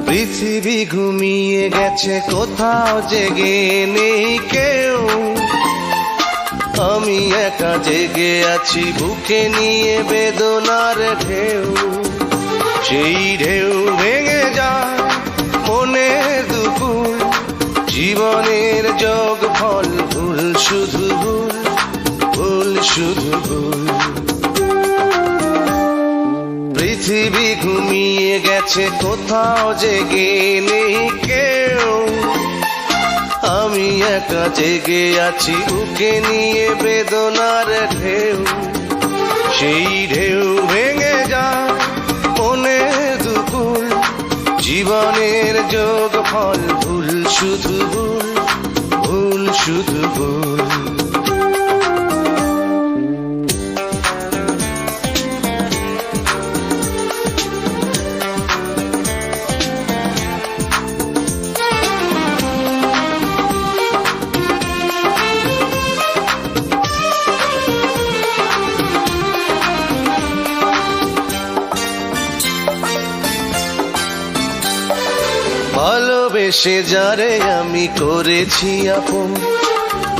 পৃথিবী ঘুমিয়ে গেছে, কোথাও জেগে নেই কেউ। আমি একা জেগে আছি, বুকে নিয়ে বেদনার ঢেউ। সেই ঢেউ ভেঙে যায় মনের দুপুর, জীবনের যোগ ফল, ভুল শুধু ভুল, ভুল শুধু ভুল। পৃথিবী ঘুমিয়ে গেছে, কোথাও জেগে নেই কেউ। আমি একা জেগে আছি, বুকে নিয়ে বেদনার ঢেউ। সেই ঢেউ ভেঙে যায় মনের দুপুর, জীবনের যোগ ফল, ভুল শুধু ভুল, ভুল শুধু ভুল। ভালোবেসে যারে আমি করেছি আপন,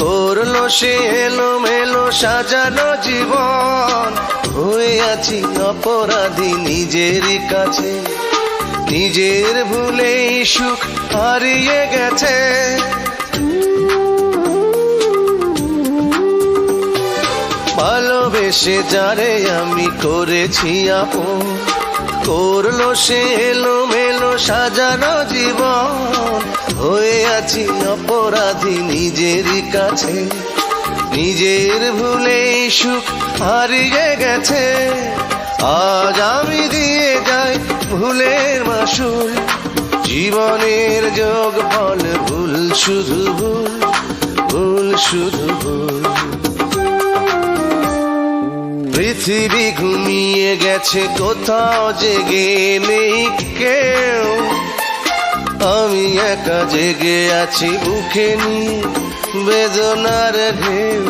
করলো সে এলোমেলো সাজানো জীবন। হয়ে আছি অপরাধী নিজেরই কাছে, নিজের ভুলেই সুখ হারিয়ে গেছে। ভালোবেসে যারে আমি করেছি আপন, করলো সে এলোমেলো সাজানো জীবন। হয়ে আছি অপরাধী নিজেরই কাছে, নিজের ভুলেই সুখ হারিয়ে গেছে। আজ আমি দিয়ে যাই ভুলের মাসুল, জীবনের যোগ ফল, ভুল শুধু ভুল, ভুল শুধু ভুল। পৃথিবী ঘুমিয়ে গেছে, কোথাও জেগে নেই কেউ। আমি একা জেগে আছি, বুকে নিয়ে বেদনার ঢেউ।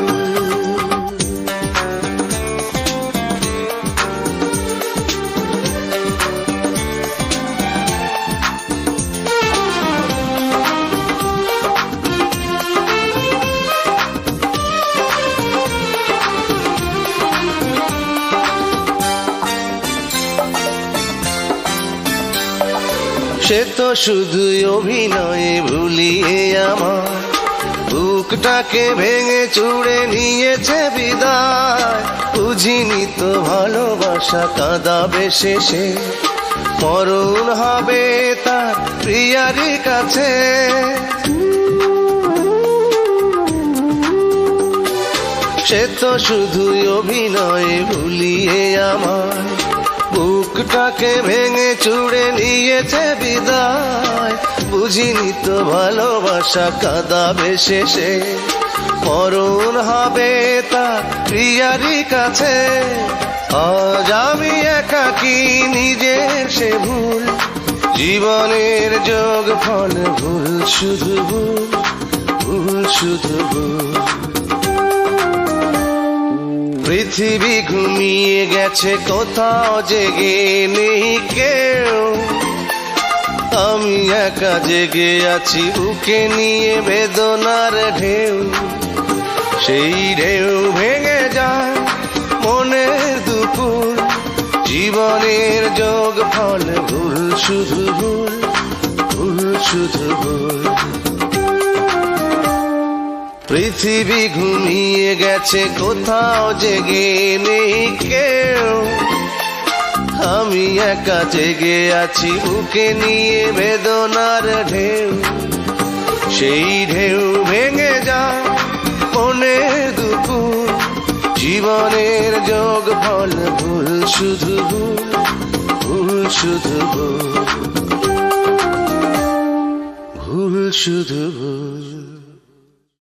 সে তো শুধু অভিনয়ে ভুলিয়ে আমার বুকটাকে ভেঙে চুড়ে নিয়েছে বিদায়। বুঝিনি তো ভালোবাসা কাঁদাবে শেষে, মরণ হবে তার প্রিয়ারই কাছে। সে তো শুধু অভিনয়ে ভুলিয়ে আমার বুকটাকে ভেঙে চুড়ে নিয়েছে বিদায়। বুঝিনি তো ভালোবাসা কাঁদাবে শেষে, মরণ হবে তার প্রিয়ারই কাছে। আজ আমি একাকী নিজের সে ভুল, জীবনের যোগ ফল, ভুল শুধু ভুল, ভুল শুধু ভুল। পৃথিবী ঘুমিয়ে গেছে, কোথাও জেগে নেই কেউ। আমি একা জেগে আছি, বুকে নিয়ে বেদনার ঢেউ। সেই ঢেউ ভেঙে যায় মনের দুপুর, জীবনের যোগ ফল, ভুল শুধু ভুল, ভুল শুধু ভুল। পৃথিবী ঘুমিয়ে গেছে, কোথাও জেগে নেই কেউ। আমি একা জেগে আছি, বুকে নিয়ে বেদনার ঢেউ। সেই ঢেউ ভেঙে যায় মনের দুপুর, জীবনের যোগ ফল, ভুল শুধু ভুল, ভুল শুধু ভুল, ভুল শুধু ভুল।